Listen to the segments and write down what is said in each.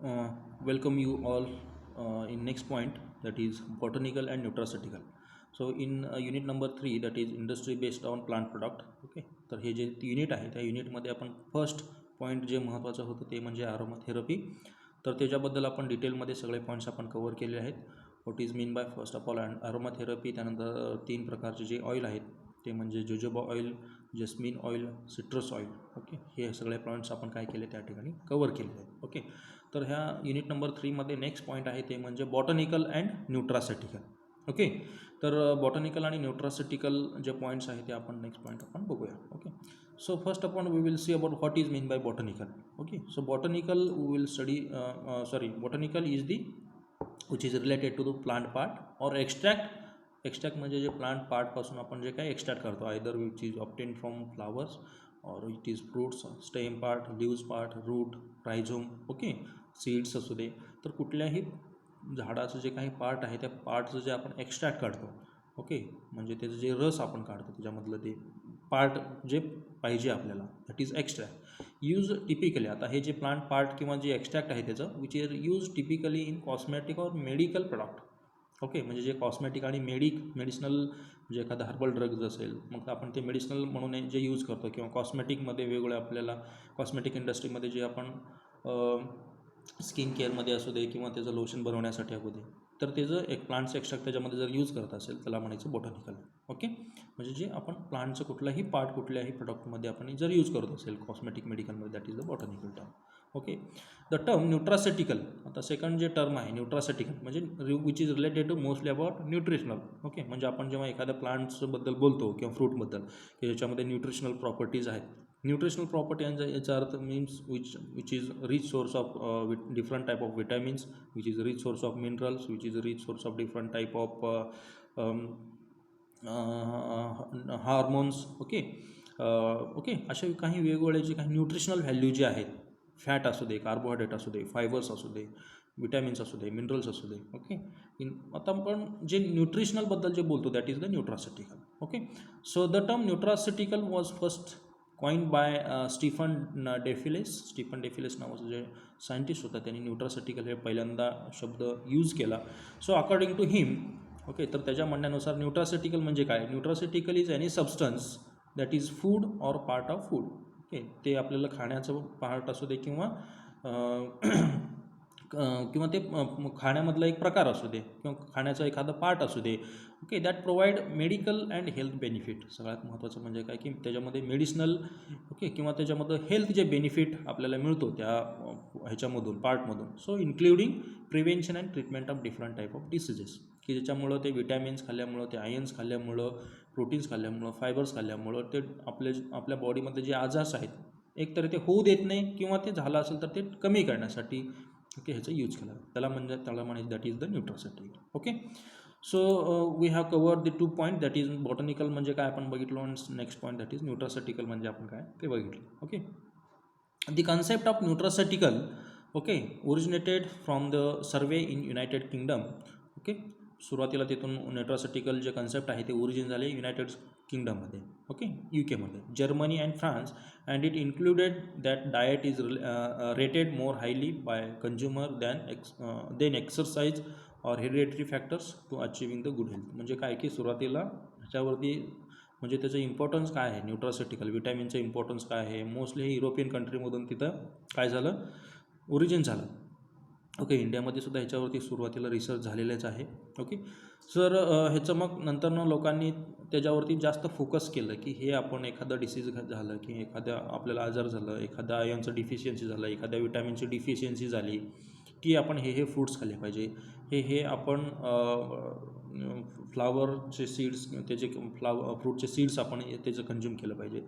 uh, welcome you all in next point, that is botanical and nutraceutical. So in unit number 3, that is industry based on plant product. Okay, तर हे जे unit आहे त्या युनिटमध्ये आपण first point जे महत्त्वाचं होतं ते म्हणजे ॲरोमाथेरपी. तर त्याच्याबद्दल आपण डिटेलमध्ये सगळे पॉईंट्स आपण कवर केले आहेत. What is mean by first of all aromatherapy, त्यानंतर 3 प्रकारचे जे ऑइल आहेत ते म्हणजे jojoba oil, jasmine oil, citrus oil. Okay, हे सगळे पॉईंट्स आपण काय केले त्या ठिकाणी कवर केले आहेत. ओके, तर ह्या युनिट नंबर 3मध्ये नेक्स्ट पॉईंट आहे ते म्हणजे बॉटनिकल अँड न्यूट्रासेटिकल. ओके, तर बॉटनिकल आणि न्यूट्रासेटिकल जे पॉईंट्स आहेत ते आपण नेक्स्ट पॉईंट आपण बघूया. Okay, so first of all we will see about what is mean by botanical. Okay, so botanical we will study botanical is the which is related to the plant part or extract म्हणजे जे plant पार्टपासून आपण जे काही extract करतो, either which is obtained from flowers or it is fruits, stem part, leaves part, root, rhizome. Okay, seeds असू दे, तर कुठल्याही झाडाचं जे काही पार्ट आहे त्या पार्टचं जे आपण एक्स्ट्रॅक्ट काढतो. ओके, म्हणजे त्याचं जे रस आपण काढतो त्याच्यामधलं ते पार्ट जे पाहिजे आपल्याला, that is extract. Use typically, आता हे जे प्लांट पार्ट किंवा जे एक्स्ट्रॅक्ट आहे त्याचं which is use typically in cosmetic और मेडिकल प्रोडक्ट. ओके, म्हणजे जे कॉस्मेटिक आणि मेडिसिनल जे एखादा हर्बल ड्रग्ज असेल मग आपण ते मेडिसिनल म्हणून जे यूज करतो, किंवा कॉस्मेटिकमध्ये वेगवेगळे आपल्याला कॉस्मेटिक इंडस्ट्रीमध्ये जे आपण स्किन केअरमध्ये असू दे किंवा त्याचं लोशन बनवण्यासाठी असू दे, तर त्याचं एक प्लांटचं एक्स्ट्रॅक्ट त्याच्यामध्ये जर यूज करत असेल त्याला म्हणायचं बॉटनिकल. ओके, म्हणजे जे आपण प्लांटचं कुठलाही पार्ट कुठल्याही प्रोडक्टमध्ये आपण जर यूज करत असेल कॉस्मेटिक मेडिकलमध्ये, that is the botanical term. Okay, the term nutraceutical, आता सेकंड जे टर्म आहे न्यूट्रासेटिकल म्हणजे which is related to mostly about nutritional. Okay, म्हणजे आपण जेव्हा एखाद्या प्लांट्सबद्दल बोलतो किंवा फ्रूटबद्दल की ज्याच्यामध्ये न्यूट्रिशनल प्रॉपर्टीज आहेत, न्यूट्रिशनल प्रॉपर्टी याचा अर्थ means which is rich source of different type of vitamins, which is rich source of minerals, which is rich source of different type of hormones. Okay, okay, असे काही वेगवेगळे जे काही nutritional value जे आहेत, fat असू दे, कार्बोहायड्रेट असू दे, fibres असू दे, विटॅमिन्स असू दे, मिनरल्स असू दे. ओके, आता आपण जे न्यूट्रिशनलबद्दल जे बोलतो that is the nutraceutical. Okay, so the term nutraceutical was first coin by Stephen DeFelice नावाचं जे सायंटिस्ट होता त्यांनी न्यूट्रासेटिकल हे पहिल्यांदा शब्द यूज केला. So according to him, okay, तर त्याच्या म्हणण्यानुसार न्यूट्रासेटिकल म्हणजे काय, nutraceutical is any substance that is food or part of food. Okay, ते आपल्याला खाण्याचं पार्ट असू दे किंवा किंवा ते खाण्यामधला एक प्रकार असू दे किंवा खाण्याचा एखादा पार्ट असू दे. Okay, that provide medical and health benefit. सगळ्यात महत्त्वाचं म्हणजे काय की त्याच्यामध्ये मेडिसिनल, ओके, किंवा त्याच्यामध्ये हेल्थ जे बेनिफिट आपल्याला मिळतो त्या ह्याच्यामधून पार्टमधून. So including prevention and treatment of different type of diseases, की ज्याच्यामुळं ते विटॅमिन्स खाल्ल्यामुळं, ते आयन्स खाल्ल्यामुळं, प्रोटीन्स खाल्ल्यामुळं, फायबर्स खाल्ल्यामुळं ते आपल्या बॉडीमध्ये जे आजार आहेत एक तर ते होऊ देत नाही किंवा ते झालं असेल तर ते कमी करण्यासाठी, ओके, ह्याचा यूज केला. त्याला म्हणायचं that is the nutraceutical. Okay, so we have covered the 2 point, that is botanical म्हणजे काय आपण बघितलो, आणि next point that is nutraceutical म्हणजे आपण काय ते बघितलं. Okay, the concept of nutraceutical, okay, originated from the survey in United Kingdom. Okay, सुरुवातीला तिथून न्यूट्रासेटिकल जे कन्सेप्ट आहे ते ओरिजिन झाले युनायटेड किंगडममध्ये. ओके, UK मध्ये, Germany and France, and it included that diet is rated more highly by consumer than exercise or hereditary factors to achieving the good health. म्हणजे काय की सुरुवातीला ह्याच्यावरती म्हणजे त्याचं इम्पॉर्टन्स काय आहे, न्यूट्रासेटिकल विटॅमिनचं इम्पॉर्टन्स काय आहे, मोस्टली युरोपियन कंट्रीमधून तिथं काय झालं, ओरिजिन झालं. ओके, इंडियामध्ये सुद्धा ह्याच्यावरती सुरुवातीला रिसर्च झालेलेच आहे. ओके, सर ह्याचं मग नंतरनं लोकांनी त्याच्यावरती जास्त फोकस केलं की हे आपण एखादं डिसीज झालं की एखाद्या आपल्याला आजार झालं, एखाद्या आयर्नचं डिफिशियन्सी झालं, एखाद्या विटॅमिनची डिफिशियन्सी झाली की आपण हे फ्रूट्स खाल्ले पाहिजे, हे आपण फ्लावरचे सीड्स, त्याचे फ्रूटचे सीड्स आपण त्याचं कंझ्युम केलं पाहिजे.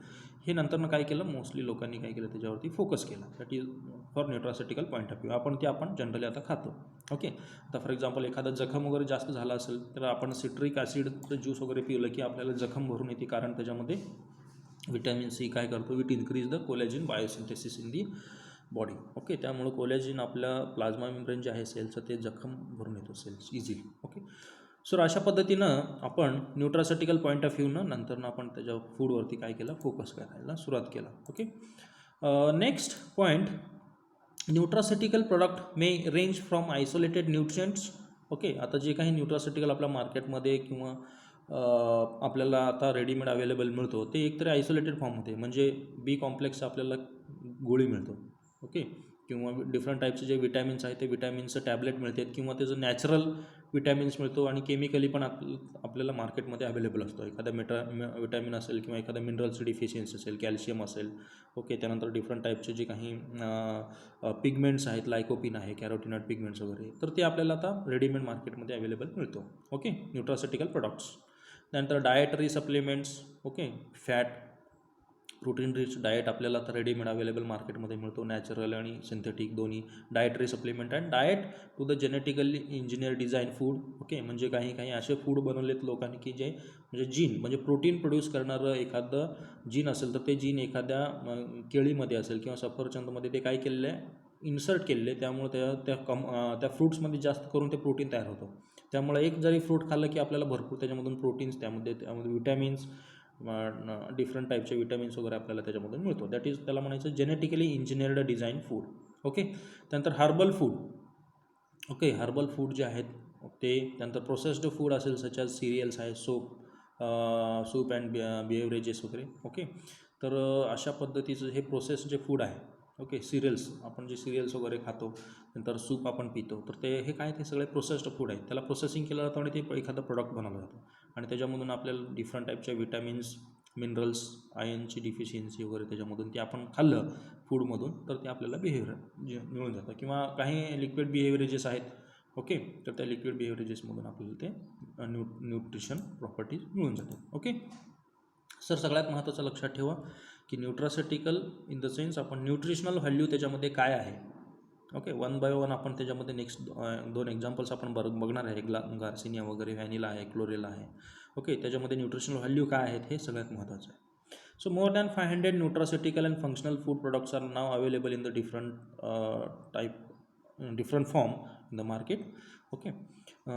हे नंतरनं काय केलं, मोस्टली लोकांनी काय केलं त्याच्यावरती फोकस केला. That is for nutraceutical point of view. आपण जनरली आता खातो. ओके, आता फॉर एक्झाम्पल एखादा जखम वगैरे जास्त झाला असेल तर आपण सिट्रिक ॲसिडचं ज्यूस वगैरे पिवलं की आपल्याला जखम भरून येते, कारण त्याच्यामध्ये विटॅमिन सी काय करतो, it increase the collagen biosynthesis in the body. Okay, त्यामुळं कोलॅजिन आपल्या प्लाझ्मा मेम्ब्रेन जे आहे सेलचं ते जखम भरून येतो सेल्स इझिली. ओके, सो अशा पद्धतीनं आपण न्यूट्रासेटिकल पॉईंट ऑफ व्ह्यूनं नंतरनं आपण त्याच्या फूडवरती काय केलं, फोकस करायला सुरुवात केला. Okay, next point nutraceutical product may range from isolated nutrients. Okay, आता जे काही न्यूट्रासिटिकल आपल्या मार्केटमध्ये किंवा आपल्याला आता रेडीमेड अवेलेबल मिळतो ते एकतरी आयसोलेटेड फॉर्ममध्ये, म्हणजे बी कॉम्प्लेक्स आपल्याला गोळी मिळतो. ओके, किंवा डिफरंट टाईपचे जे विटॅमिन्स आहेत ते विटॅमिन्सचं टॅबलेट मिळतात, किंवा त्याचं नॅचरल विटॅमिन्स मिळतो, आणि केमिकली पण आपल्याला मार्केटमध्ये अवेलेबल असतो. एखादा विटॅमिन असेल किंवा एखादा मिनरलची डिफिशियन्सी असेल, कॅल्शियम असेल. ओके, त्यानंतर डिफरंट टाईपचे जे काही पिगमेंट्स आहेत, लायकोपिन आहे, कॅरोटिनॉइड पिगमेंट्स वगैरे, तर ते आपल्याला आता रेडीमेड मार्केटमध्ये अवेलेबल मिळतो. Okay, nutraceutical products. त्यानंतर dietary supplements. Okay, fat protein rich diet आपल्याला आता रेडीमेड अवेलेबल मार्केटमध्ये मिळतो, नॅचरल आणि सिंथेटिक दोन्ही. Dietary supplement and diet to the genetically engineer design food. Okay, म्हणजे काही असे फूड बनवलेत लोकांनी की जे म्हणजे जीन, म्हणजे प्रोटीन प्रोड्यूस करणारं एखादं जीन असेल, तर ते जीन एखाद्या केळीमध्ये असेल किंवा सफरचंदमध्ये ते काय केलेलं आहे, इन्सर्ट केलेले आहे. त्यामुळे त्या फ्रूट्समध्ये जास्त करून ते प्रोटीन तयार होतं. त्यामुळे एक जरी फ्रूट खाल्लं की आपल्याला भरपूर त्याच्यामधून प्रोटीन्स, त्यामध्ये विटॅमिन्स, डिफरंट टाईपचे विटॅमिन्स वगैरे आपल्याला त्याच्यामधून मिळतो. दॅट इज त्याला म्हणायचं genetically engineered design food. Okay, त्यानंतर herbal food. Okay, herbal food जे आहेत ते. त्यानंतर प्रोसेस्ड फूड असेल, सच ॲज सिरियल्स आहे, सूप अँड बिहेवरेजेस वगैरे. ओके, तर अशा पद्धतीचं हे प्रोसेस जे फूड आहे. ओके, सिरियल्स, आपण जे सिरियल्स वगैरे खातो, नंतर सूप आपण पितो, तर ते हे काय, ते सगळे प्रोसेस्ड फूड आहे. त्याला प्रोसेसिंग केलं जातं आणि ते एखादं प्रोडक्ट बनवलं जातं, आणि त्याच्यामधून आपल्याला डिफरंट टाईपच्या विटॅमिन्स, मिनरल्स, आयर्नची डिफिशियन्सी वगैरे त्याच्यामधून ते आपण खाल्लं फूडमधून, तर ते आपल्याला जे मिळून जातं. किंवा काही लिक्विड बिहेवरेजेस आहेत. ओके, तर त्या लिक्विड बिहेवरेजेसमधून आपल्याला ते न्यूट्रिशन प्रॉपर्टीज मिळून जातात. ओके सर, सगळ्यात महत्त्वाचं लक्षात ठेवा की न्यूट्रासिटिकल इन द सेन्स आपण न्यूट्रिशनल व्हॅल्यू त्याच्यामध्ये काय आहे. ओके, वन बाय वन आपण त्याच्यामध्ये नेक्स्ट 2 एक्झाम्पल्स आपण बघणार आहे. गार्सिनिया वगैरे, व्हॅनिला आहे, क्लोरेला आहे. ओके, त्याच्यामध्ये न्यूट्रिशनल व्हॅल्यू काय आहेत हे सगळ्यात महत्त्वाचं आहे. So more than 500 nutraceutical and functional food products are now available in the different form in the market. Okay,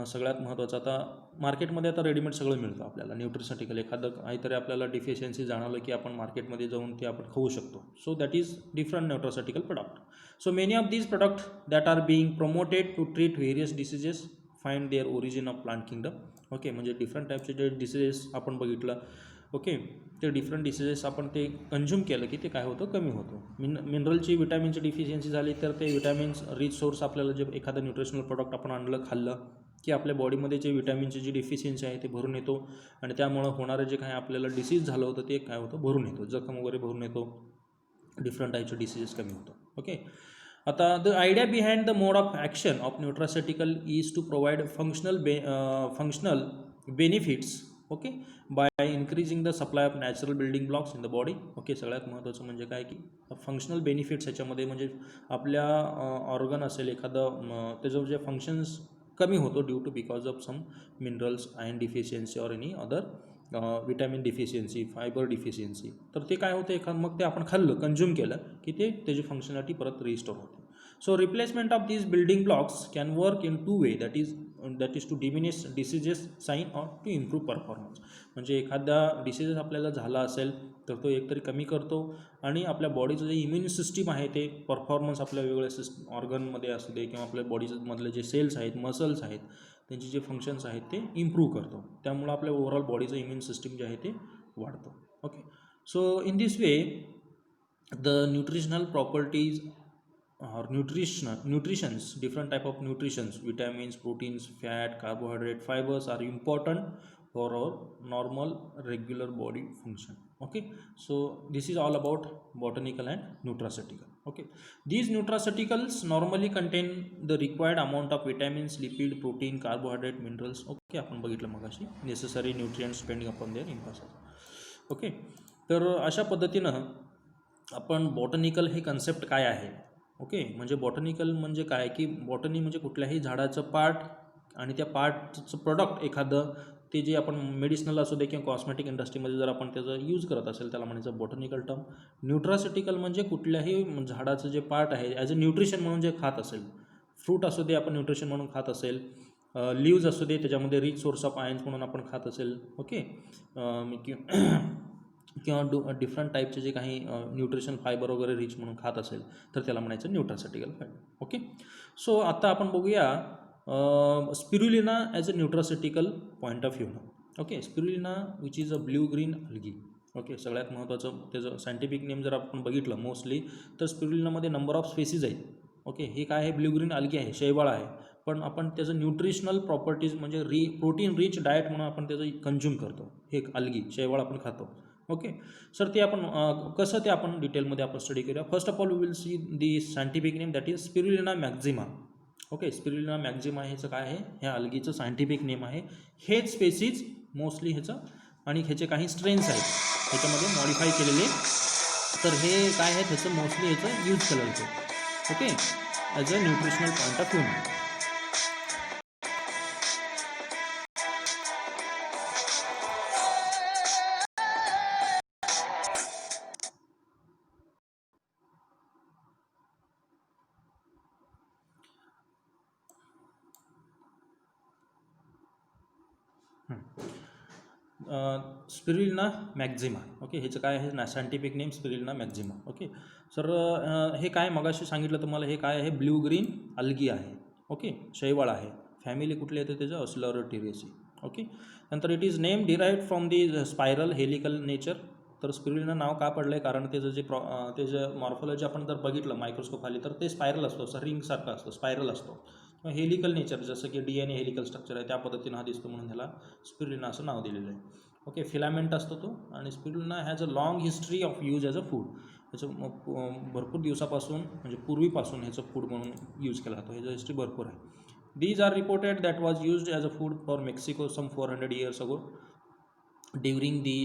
सगळ्यात महत्त्वाचं आता मार्केटमध्ये आता रेडीमेड सगळं मिळतं आपल्याला. न्यूट्रिसेटिकल एखादं काहीतरी आपल्याला डिफिशियन्सी जाणवलं की आपण मार्केटमध्ये जाऊन ते आपण खाऊ शकतो. So that is different nutraceutical product. So many of these product that are being promoted to treat various diseases find their origin of plant kingdom. Okay, म्हणजे डिफरंट टाईपचे जे डिसीजेस आपण बघितलं. ओके, ते डिफरंट डिसीजेस आपण ते consume केलं की ते काय होतं, कमी होतं. मिनरलची, विटॅमिनची डिफिशियन्सी झाली तर ते विटॅमिन्स रिच सोर्स आपल्याला जे एखादं न्यूट्रिशनल प्रोडक्ट आपण आणलं, खाल्लं की आपल्या बॉडीमध्ये जे विटॅमिनची जी डिफिशियन्सी आहे ते भरून येतो, आणि त्यामुळं होणारं जे काही आपल्याला डिसीज झालं होतं ते काय होतं, भरून येतो. जखम वगैरे भरून येतो, डिफरंट टाईपचे डिसीजेस कमी होतं. ओके, आता the idea behind the mode of action of nutraceutical is to provide functional benefits. Okay, by increasing the supply of natural building blocks in the body. Okay, सगळ्यात महत्त्वाचं म्हणजे काय की फंक्शनल बेनिफिट्स ह्याच्यामध्ये म्हणजे आपल्या ऑर्गन असेल एखादं, त्याचं जे फंक्शन्स कमी होतो due to because of some minerals, iron deficiency or any other vitamin deficiency, fibre deficiency. तर ते काय होतं, मग ते आपण खाल्लं, कन्झ्युम केलं की ते त्याची फंक्शनॅलिटी परत रिस्टोर होते. So replacement of these building blocks can work in two way, that is to diminish diseases sign or to improve performance. म्हणजे एखादा डिसीजेस आपल्याला झाला असेल तर तो एकतरी कमी करतो, आणि आपल्या बॉडीचं जे इम्युन सिस्टीम आहे ते परफॉर्मन्स आपल्या वेगवेगळ्या ऑर्गनमध्ये असू दे किंवा आपल्या बॉडीमधले जे सेल्स आहेत, मसल्स आहेत, त्यांचे जे फंक्शन्स आहेत ते इम्प्रूव्ह करतो. त्यामुळं आपल्या ओव्हरऑल बॉडीचं इम्युन सिस्टीम जे आहे ते वाढतं. Okay, so in this way the nutritional properties or nutritions, different type of nutritions, vitamins, proteins, fat, carbohydrate, fibers are important for our normal regular body function. Okay, so this is all about botanical and nutraceutical. Okay, these nutraceuticals normally contain the required amount of vitamins, lipid, protein, carbohydrate, minerals. Okay, आपण बघितलं मगाशी, necessary nutrients depending upon their importance. Okay, तर अशा पद्धतीनं आपण botanical हे concept काय आहे. ओके, म्हणजे बॉटनिकल म्हणजे काय की बॉटनी म्हणजे कुठल्याही झाडाचं पार्ट आणि त्या पार्टचं प्रोडक्ट एखादं, ते जे आपण मेडिसिनल असू दे किंवा कॉस्मेटिक इंडस्ट्रीमध्ये जर आपण त्याचं यूज करत असेल त्याला म्हणायचं बॉटनिकल टर्म. न्यूट्रासिटिकल म्हणजे कुठल्याही झाडाचं जे पार्ट आहे ॲज अ न्यूट्रिशन म्हणून जे खात असेल, फ्रूट असू दे आपण न्यूट्रिशन म्हणून खात असेल, लिव्ज असू दे त्याच्यामध्ये रिच सोर्स ऑफ आयन्स म्हणून आपण खात असेल. ओके, किंवा डिफरंट टाईपचे जे काही न्यूट्रिशन फायबर वगैरे रिच म्हणून खात असेल तर त्याला म्हणायचं न्यूट्रासेटिकल फायबर. ओके, सो आता आपण बघूया spirulina as a nutraceutical point of view. Okay, spirulina which is a blue green algae. Okay, सगळ्यात महत्त्वाचं त्याचं सायंटिफिक नेम जर आपण बघितलं मोस्टली तर स्पिरुलिनामध्ये नंबर ऑफ स्पेसीज आहेत. ओके, हे काय आहे, ब्ल्यू ग्रीन अल्गी आहे, शैवाळ आहे, पण आपण त्याचं न्यूट्रिशनल प्रॉपर्टीज म्हणजे प्रोटीन रिच डाएट म्हणून आपण त्याचं कंझ्युम करतो. हे अल्गी शैवाळ आपण खातो. ओके सर, ते आपण कसं ते आपण डिटेलमध्ये आपण स्टडी करूया. First of all we will see the scientific name that is spirulina maxima. Okay, spirulina maxima ह्याचं काय आहे, ह्या अल्गीचं सायंटिफिक नेम आहे. हेच स्पेसीज मोस्टली ह्याचं आणि ह्याचे काही स्ट्रेन्स आहेत ह्याच्यामध्ये मॉडिफाय केलेले, तर हे काय आहे ह्याचं मोस्टली ह्याचं यूज केलं जातं. Okay, as a nutritional point of view. Spirulina maxima. Okay, ह्याचं काय आहे ना scientific name spirulina maxima. Okay sir, हे काय मगाशी सांगितलं तुम्हाला, हे काय आहे, ब्ल्यू ग्रीन अल्गी आहे. ओके, शैवाळ आहे. फॅमिली कुठली येते त्याचं, ऑस्लरोटेरियसी. ओके, नंतर it is name derived from the spiral helical nature. तर स्पिरुलिना नाव का पडलं आहे, कारण त्याचं जे त्याचं मॉर्फॉलॉजी आपण जर बघितलं मायक्रोस्कोप खाली तर ते स्पायरल असतो, असं रिंगसारखं असतं, स्पायरल असतो. हेलिकल नेचर, जसं की DNA हेलिकल स्ट्रक्चर आहे त्या पद्धतीनं हा दिसतो, म्हणून ह्याला स्पिरुलिना असं नाव दिलेलं आहे. ओके, फिलामेंट असतो तो, आणि spirulina has a long history of use as a food. ह्याचं भरपूर दिवसापासून म्हणजे पूर्वीपासून ह्याचं फूड म्हणून यूज केला जातो, ह्याचं हिस्ट्री भरपूर आहे. These are reported that was used as a food for Mexico some 400 years ago during the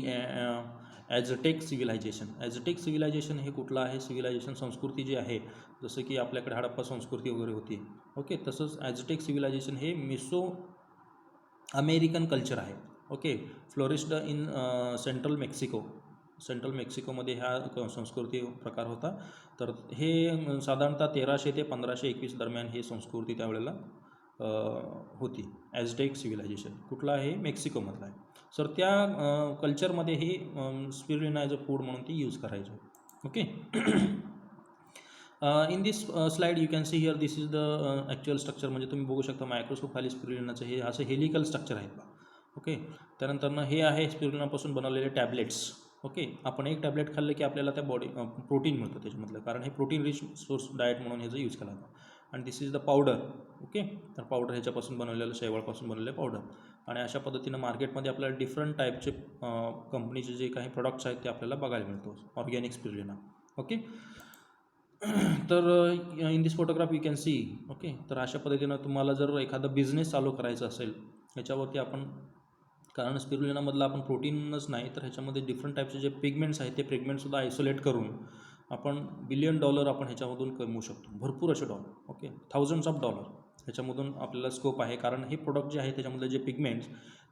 Aztec civilisation. Aztec civilisation हे कुठलं आहे, सिव्हिलायझेशन संस्कृती जी आहे, जसं की आपल्याकडे हडप्पा संस्कृती वगैरे होती. ओके, तसंच ॲझटेक सिव्हिलायझेशन हे मेसो अमेरिकन कल्चर आहे. ओके, फ्लोरिस्ड इन सेंट्रल मेक्सिकोमध्ये ह्या संस्कृती प्रकार होता. तर हे साधारणतः 1300 ते 1521 दरम्यान हे संस्कृती त्यावेळेला होती. ॲझटेक सिव्हिलायझेशन कुठलं आहे, मेक्सिकोमधलं आहे. सर त्या कल्चरमध्ये हे स्पिरुलिना ॲज अ फूड म्हणून ते यूज करायचे. Okay, in this slide you can see here this is the actual structure. म्हणजे तुम्ही बघू शकता मायक्रोस्कोप खाली स्पिरुलिनाचं हे असं हेलिकल स्ट्रक्चर आहे. ओके, त्यानंतरनं हे आहे स्पिरुलिनापासून बनवलेले टॅबलेट्स. ओके, आपण एक टॅबलेट खाल्लं की आपल्याला त्या प्रोटीन मिळतं त्याच्यामधलं, कारण हे प्रोटीन रिच सोर्स डाएट म्हणून ह्याचं यूज केला जातो. आणि दिस इज द पावडर. ओके, तर पावडर ह्याच्यापासून बनवलेलं, शैवाळपासून बनवलेलं पावडर. आणि अशा पद्धतीनं मार्केटमध्ये आपल्याला डिफरंट टाईपचे कंपनीचे जे काही प्रोडक्ट्स आहेत ते आपल्याला बघायला मिळतो, ऑर्गॅनिक स्पिरुलिना. ओके, तर in this photograph you can see. Okay, तर अशा पद्धतीनं तुम्हाला जर एखादा बिझनेस चालू करायचा असेल ह्याच्यावरती आपण, कारण स्पिरुलिनामधलं आपण प्रोटीनच नाही तर ह्याच्यामध्ये डिफरंट टाईपचे जे पिगमेंट्स आहेत ते पिगमेंटसुद्धा आयसोलेट करून आपण $1 billion आपण ह्याच्यामधून कमवू शकतो, भरपूर असे डॉलर. ओके, $thousands of ह्याच्यामधून आपल्याला स्कोप आहे, कारण हे प्रोडक्ट जे आहे त्याच्यामधले जे पिगमेंट्स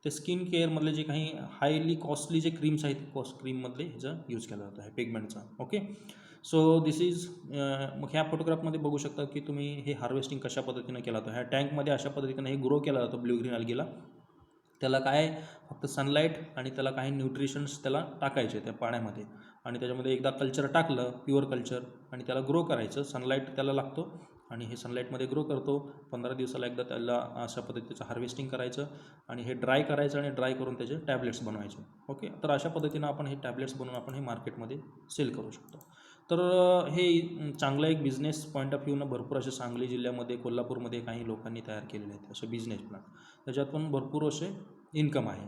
ते स्किन केअरमधले जे काही हायली कॉस्टली जे क्रीम्स आहेत क्रीममधले ह्याचा यूज केला जातो आहे पिगमेंटचा. ओके, सो दिस इज मग ह्या फोटोग्राफमध्ये बघू शकता की तुम्ही हे हार्वेस्टिंग कशा पद्धतीनं केला जातो. ह्या टँकमध्ये अशा पद्धतीनं हे ग्रो केला जातो ब्ल्यू ग्रीन अल्गीला. त्याला काय फक्त सनलाईट आणि त्याला काही न्यूट्रिशन्स त्याला टाकायचे त्या पाण्यामध्ये, आणि त्याच्यामध्ये एकदा कल्चर टाकलं प्युअर कल्चर आणि त्याला ग्रो करायचं. सनलाईट त्याला लागतो आणि हे सनलाईटमध्ये ग्रो करतो. 15 दिवसाला एकदा त्याला अशा पद्धतीचं हार्वेस्टिंग करायचं आणि हे ड्राय करायचं आणि ड्राय करून त्याचे टॅबलेट्स बनवायचे. ओके, तर अशा पद्धतीनं आपण हे टॅबलेट्स बनवून आपण हे मार्केटमध्ये सेल करू शकतो. तर हे चांगलं एक बिझनेस पॉईंट ऑफ व्ह्यूनं भरपूर असे सांगली जिल्ह्यामध्ये, कोल्हापूरमध्ये काही लोकांनी तयार केलेले आहेत असे बिझनेस प्लॅन, त्याच्यातून भरपूर असे इन्कम आहे.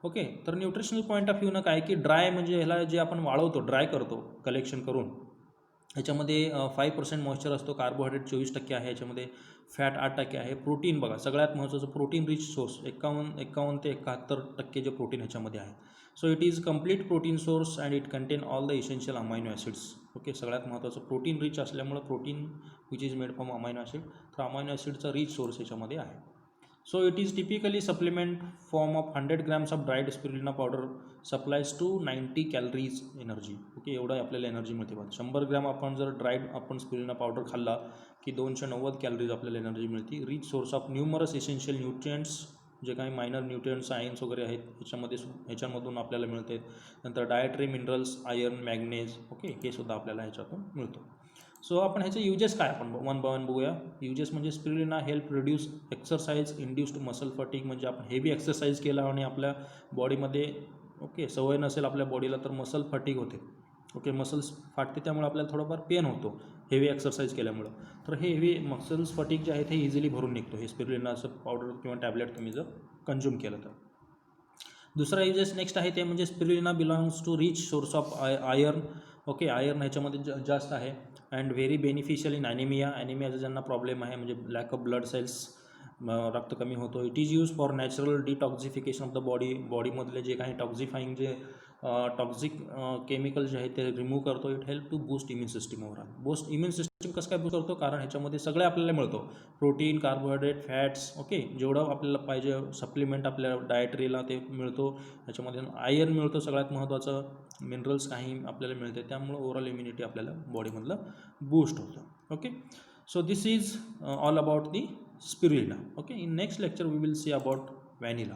ओके, तर न्यूट्रिशनल पॉईंट ऑफ व्ह्यूनं काय की ड्राय म्हणजे ह्याला जे आपण वाळवतो, ड्राय करतो कलेक्शन करून, ह्याच्यामध्ये 5% मॉइश्चर असतो, कार्बोहायड्रेट 24% आहे, ह्याच्यामध्ये फॅट 8% आहे, प्रोटीन बघा सगळ्यात महत्त्वाचं प्रोटीन रिच सोर्स 51 ते 71% जे प्रोटीन ह्याच्यामध्ये आहे. So it is complete protein source and it contain all the essential amino acids. Okay, सगळ्यात महत्त्वाचं प्रोटीन रिच असल्यामुळं protein which is made from amino acid, तर अमायनो ॲसिडचा रिच सोर्स ह्याच्यामध्ये आहे. So it is typically supplement form of 100 grams of dried spirulina powder supplies to 90 calories energy. Okay, एवढं आपल्याला energy मिळते बघा. 100 ग्रॅम आपण जर ड्राईड आपण स्पिरुलिना पावडर खाल्ला की 290 कॅलरीज आपल्याला एनर्जी मिळते. Rich source of numerous essential nutrients जे काही मायनर न्यूट्रिएंट्स आयन्स वगैरे आहेत ह्याच्यामधून आपल्याला मिळते. नंतर डायटरी मिनरल्स आयर्न मॅग्नेज, ओके, हे सुद्धा आपल्याला ह्याच्यातून मिळतो. सो आपण ह्याचे युजेस काय आपण वन बाय वन बघूया. युजेस म्हणजे spirulina help reduce exercise induced muscle fatigue, म्हणजे आपण हेवी एक्सरसाइज केला आणि आपल्या बॉडीमध्ये ओके सवय नसेल आपल्या बॉडीला तर मसल फटीग होते, ओके, मसल्स फाटते, त्यामुळे आपल्याला थोडंफार पेन होतो हेवी एक्सरसाइज केल्यामुळं. तर हे हेवी मसल्स फटीग जे आहेत हे इझिली भरून निघतो हे स्पिरुलिनाचं पावडर किंवा टॅबलेट तुम्ही जर कंझ्युम केलं तर. दुसरा युजेस नेक्स्ट आहे ते म्हणजे spirulina belongs to rich source of iron, okay, iron ह्याच्यामध्ये जास्त आहे. अँड व्हेरी बेनिफिशियल इन ॲनिमियाचा ज्यांना प्रॉब्लेम आहे म्हणजे लॅक ऑफ ब्लड सेल्स, रक्त कमी होतो. It is use for natural detoxification of the बॉडीमधले जे काही टॉक्झिफाईंग जे टॉक्झिक केमिकल जे आहेत ते रिमूव्ह करतो. It help to boost immune system overall. Immune system कसं काय बूस्ट करतो, कारण ह्याच्यामध्ये सगळे आपल्याला मिळतो, प्रोटीन, कार्बोहायड्रेट, फॅट्स, ओके, जेवढं आपल्याला पाहिजे सप्लिमेंट आपल्या डायटरीला ते मिळतो. ह्याच्यामध्ये आयर्न मिळतो, सगळ्यात महत्त्वाचं मिनरल्स काही आपल्याला मिळते, त्यामुळं ओव्हरऑल इम्युनिटी आपल्याला बॉडीमधलं बूस्ट होतं. Okay, so this is all about the spirulina. Okay, in next lecture we will see about vanilla.